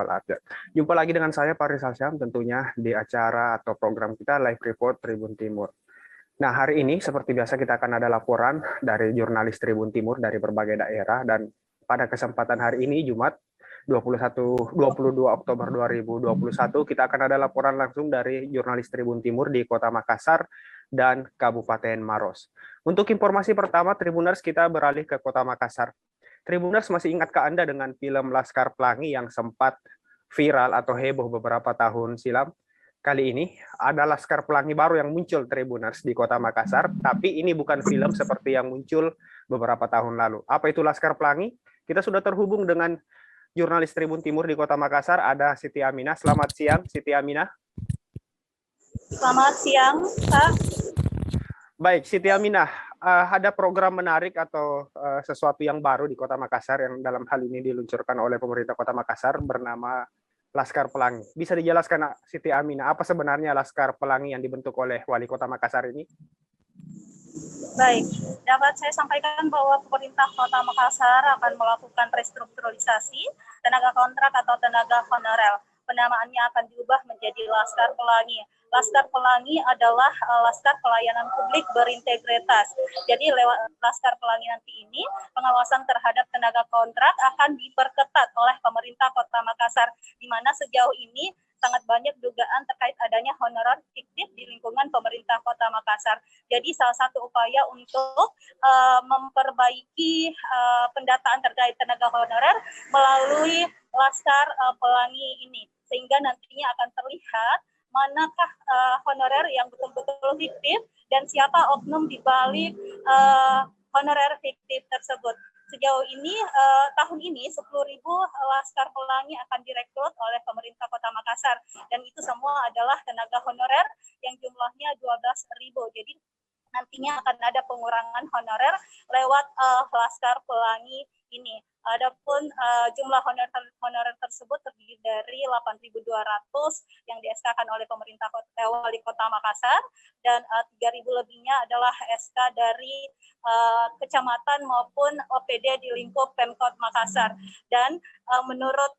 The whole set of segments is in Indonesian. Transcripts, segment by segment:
Visual Art. Jumpa lagi dengan saya Pak Rizal Syam tentunya di acara atau program kita Live Report Tribun Timur. Nah, hari ini seperti biasa kita akan ada laporan dari jurnalis Tribun Timur dari berbagai daerah, dan pada kesempatan hari ini Jumat 22 Oktober 2021 kita akan ada laporan langsung dari jurnalis Tribun Timur di Kota Makassar dan Kabupaten Maros. Untuk informasi pertama, Tribuners, kita beralih ke Kota Makassar. Tribuners, masih ingatkah Anda dengan film Laskar Pelangi yang sempat viral atau heboh beberapa tahun silam? Kali ini ada Laskar Pelangi baru yang muncul, Tribuners, di Kota Makassar, tapi ini bukan film seperti yang muncul beberapa tahun lalu. Apa itu Laskar Pelangi? Kita sudah terhubung dengan jurnalis Tribun Timur di Kota Makassar, ada Siti Aminah. Selamat siang, Siti Aminah. Selamat siang, Pak. Baik, Siti Aminah, ada program menarik atau sesuatu yang baru di Kota Makassar yang dalam hal ini diluncurkan oleh pemerintah Kota Makassar bernama Laskar Pelangi. Bisa dijelaskan, Siti Aminah, apa sebenarnya Laskar Pelangi yang dibentuk oleh Wali Kota Makassar ini? Baik, dapat saya sampaikan bahwa pemerintah Kota Makassar akan melakukan restrukturalisasi tenaga kontrak atau tenaga honorer. Penamaannya akan diubah menjadi Laskar Pelangi. Laskar Pelangi adalah Laskar Pelayanan Publik Berintegritas. Jadi lewat Laskar Pelangi nanti ini, pengawasan terhadap tenaga kontrak akan diperketat oleh pemerintah Kota Makassar, di mana sejauh ini sangat banyak dugaan terkait adanya honorer fiktif di lingkungan pemerintah Kota Makassar. Jadi salah satu upaya untuk memperbaiki pendataan terkait tenaga honorer melalui Laskar Pelangi ini, sehingga nantinya akan terlihat manakah honorer yang betul-betul fiktif dan siapa oknum di balik honorer fiktif tersebut. Sejauh ini, tahun ini 10.000 Laskar Pelangi akan direkrut oleh pemerintah Kota Makassar, dan itu semua adalah tenaga honorer yang jumlahnya 12.000. Jadi nantinya akan ada pengurangan honorer lewat Laskar Pelangi ini. Adapun jumlah honorer tersebut terdiri dari 8.200 yang di-SK-kan oleh pemerintah Wali Kota Makassar, dan 3.000 lebihnya adalah SK dari kecamatan maupun OPD di lingkup Pemkot Makassar. Dan menurut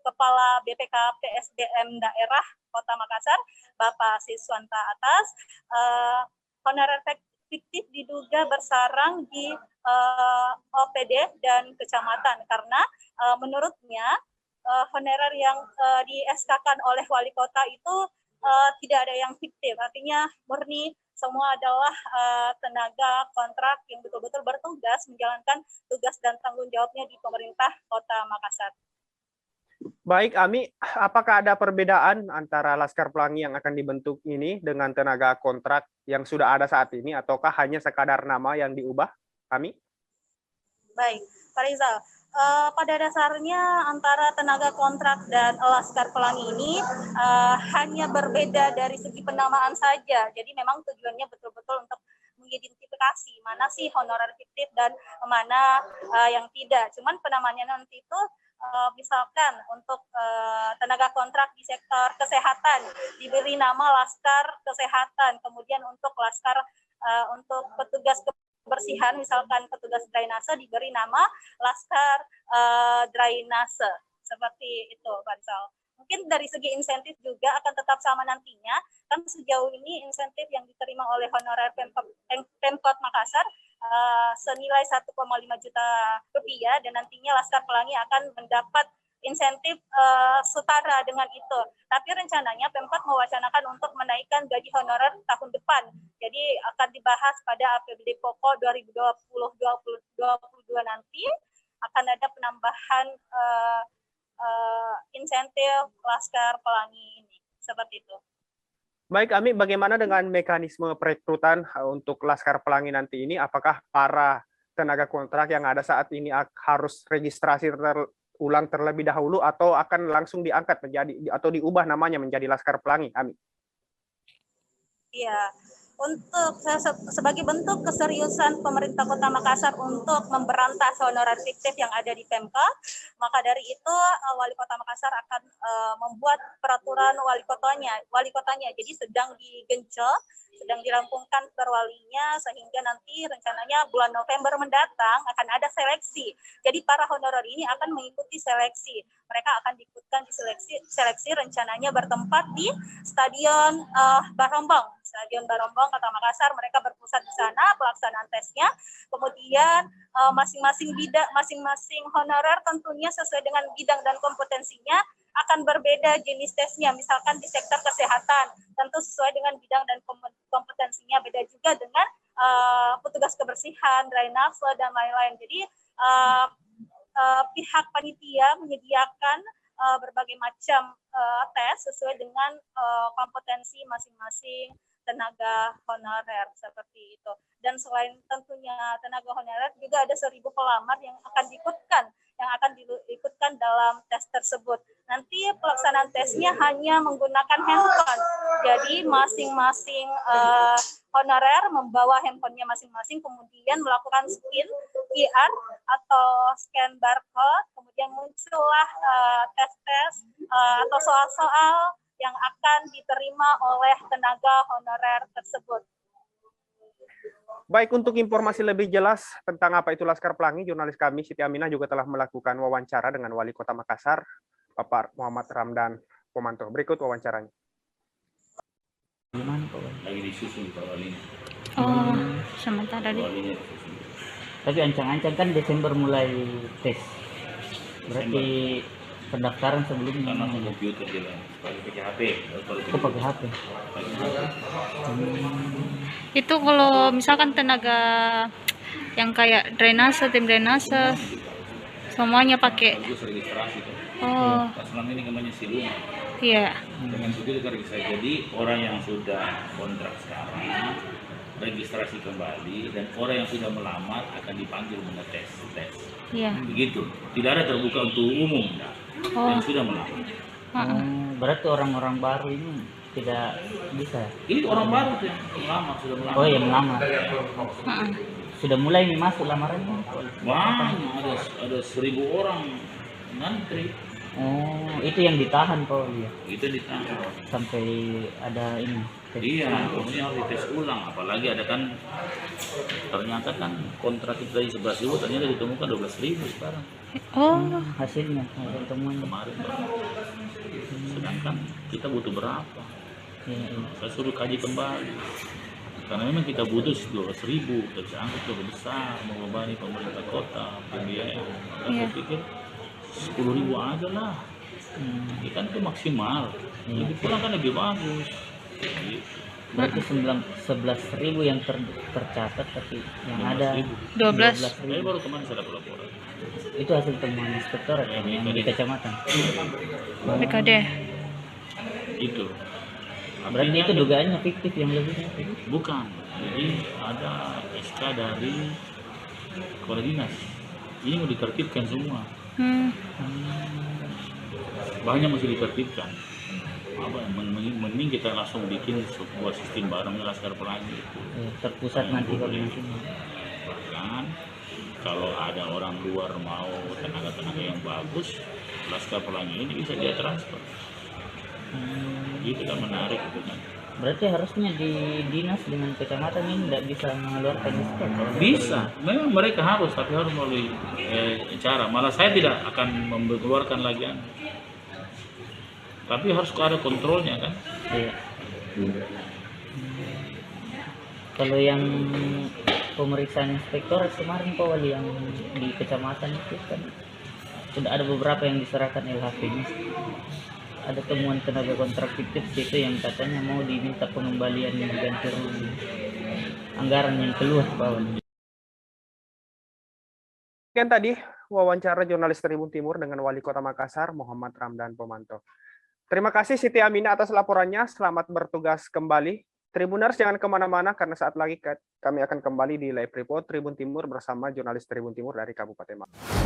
Kepala BPK PSDM Daerah Kota Makassar, Bapak Siswanta Atas, honorer fiktif diduga bersarang di OPD dan kecamatan karena menurutnya honorer yang di-SK-kan oleh wali kota itu tidak ada yang fiktif, artinya murni semua adalah tenaga kontrak yang betul-betul bertugas menjalankan tugas dan tanggung jawabnya di pemerintah Kota Makassar. Baik, Ami, apakah ada perbedaan antara Laskar Pelangi yang akan dibentuk ini dengan tenaga kontrak yang sudah ada saat ini, ataukah hanya sekadar nama yang diubah, Ami? Baik, Pak Rizal. Pada dasarnya antara tenaga kontrak dan Laskar Pelangi ini hanya berbeda dari segi penamaan saja. Jadi memang tujuannya betul-betul untuk mengidentifikasi mana sih honorer fiktif dan mana yang tidak. Cuman penamaannya nanti itu misalkan untuk tenaga kontrak di sektor kesehatan diberi nama Laskar Kesehatan, kemudian untuk Laskar untuk petugas kebersihan misalkan petugas drainase diberi nama Laskar Drainase, seperti itu, Pak Rizal. Mungkin dari segi insentif juga akan tetap sama nantinya, kan sejauh ini insentif yang diterima oleh honorer Pemkot Makassar senilai 1,5 juta rupiah, dan nantinya Laskar Pelangi akan mendapat insentif setara dengan itu. Tapi rencananya Pemkot mewacanakan untuk menaikkan gaji honorer tahun depan. Jadi akan dibahas pada APBD pokok 2020-2022 nanti akan ada penambahan insentif Laskar Pelangi ini. Seperti itu. Baik, Ami, bagaimana dengan mekanisme perekrutan untuk Laskar Pelangi nanti ini? Apakah para tenaga kontrak yang ada saat ini harus registrasi ulang terlebih dahulu, atau akan langsung diangkat menjadi atau diubah namanya menjadi Laskar Pelangi, Ami? Iya, untuk sebagai bentuk keseriusan pemerintah Kota Makassar untuk memberantas honorer fiktif yang ada di Pemkot, maka dari itu Wali Kota Makassar akan membuat peraturan wali kotanya. Jadi sedang digenjot sedang dirampungkan perwalinya, sehingga nanti rencananya bulan November mendatang akan ada seleksi. Jadi para honorer ini akan mengikuti seleksi. Mereka akan diikutkan di seleksi rencananya bertempat di Stadion Barombong, Kota Makassar. Mereka berpusat di sana pelaksanaan tesnya. Kemudian masing-masing honorer tentunya sesuai dengan bidang dan kompetensinya akan berbeda jenis tesnya. Misalkan di sektor kesehatan tentu sesuai dengan bidang dan kompetensinya, beda juga dengan petugas kebersihan, drainase dan lain-lain. Jadi pihak panitia menyediakan berbagai macam tes sesuai dengan kompetensi masing-masing tenaga honorer seperti itu. Dan selain tentunya tenaga honorer, juga ada 1.000 pelamar yang akan diikutkan dalam tes tersebut. Nanti pelaksanaan tesnya hanya menggunakan handphone. Jadi masing-masing honorer membawa handphonenya masing-masing, kemudian melakukan scan QR atau scan barcode, kemudian muncullah tes-tes atau soal-soal yang akan diterima oleh tenaga honorer tersebut. Baik, untuk informasi lebih jelas tentang apa itu Laskar Pelangi, jurnalis kami Siti Aminah juga telah melakukan wawancara dengan Wali Kota Makassar, Bapak Muhammad Ramdan Pomanto. Berikut wawancaranya. Gimana Pak? Lagi disusun Pak Walinya. Oh, sementara di Walinya disusun. Tapi ancang-ancang kan Desember mulai tes. Berarti pendaftaran sebelumnya. Karena komputer dia lah. Pakai HP. Kok pakai HP? itu kalau misalkan tenaga yang kayak drainase, tim drainase semuanya pakai. Bagus registrasi tuh. Oh, Pas selama ini namanya silung. iya. Dengan begitu kan registrasi. Jadi orang yang sudah kontrak sekarang registrasi kembali, dan orang yang sudah melamar akan dipanggil mengetes tes. Iya. Begitu. Tidak ada terbuka untuk umum. Oh. Yang sudah melamar. Berarti orang-orang baru ini tidak bisa. Ini orang baru tuh yang melamar, sudah melamar. Oh, yang melamar. Heeh. Sudah mulai nih masuk lamarannya. Banyak, ada 1.000 orang ngantri. Oh, itu yang ditahan Pak ya. Itu ditahan. Sampai ada ini. tes. Iya, ini harus dites ulang. Apalagi ada kan, ternyata kan kontrak itu dari 11.000, ternyata ditemukan 12.000 sekarang. Oh, Hasilnya hasil temuan. Kemarin. Sedangkan kita butuh berapa? Iya, iya. Saya suruh kaji kembali. Karena memang kita butuh 12.000, tapi angkut cukup besar, membebani pemerintah kota, pembiayaan. Maka Iya. saya pikir 10.000 aja lah. Ikan itu maksimal. Lebih kurang kan lebih bagus. Gitu. Berarti 11.000 yang tercatat, tapi yang ada 12. Saya baru kemarin saya dapat laporan. itu hasil temuan inspektor yang di kecamatan. BKD. Itu. Berarti Artinya itu dugaannya fiktif yang lebih. bukan. Jadi ada SK dari kepala dinas. Ini mau ditertibkan semua. Banyak masih ditertibkan. Apa? Mending kita langsung bikin sebuah sistem barengnya Laskar Pelangi. Terpusat nanti koordinasinya. Bahkan kalau ada orang luar mau tenaga-tenaga yang bagus, Laskar Pelangi ini bisa dia transfer. Itu kan menarik itu kan. Berarti harusnya di dinas dengan kecamatan ini tidak bisa mengeluarkan SK. Bisa, memang mereka harus, tapi harus melalui cara. Malah saya tidak akan mengeluarkan lagi. Tapi harus ada kontrolnya kan. Iya. Kalau yang pemeriksaan inspektor kemarin Pak Wali yang di kecamatan itu kan sudah ada beberapa yang diserahkan LHP-nya. Ada temuan tenaga kontrak fiktif itu yang katanya mau diminta pengembalian yang ganti rugi anggaran yang keluar Pak Wali. Sekian tadi wawancara jurnalis Tribun Timur dengan Wali Kota Makassar, Muhammad Ramdan Pomanto. Terima kasih Siti Aminah atas laporannya. Selamat bertugas kembali. Tribuners jangan kemana-mana karena saat lagi kami akan kembali di live report Tribun Timur bersama jurnalis Tribun Timur dari Kabupaten Makassar.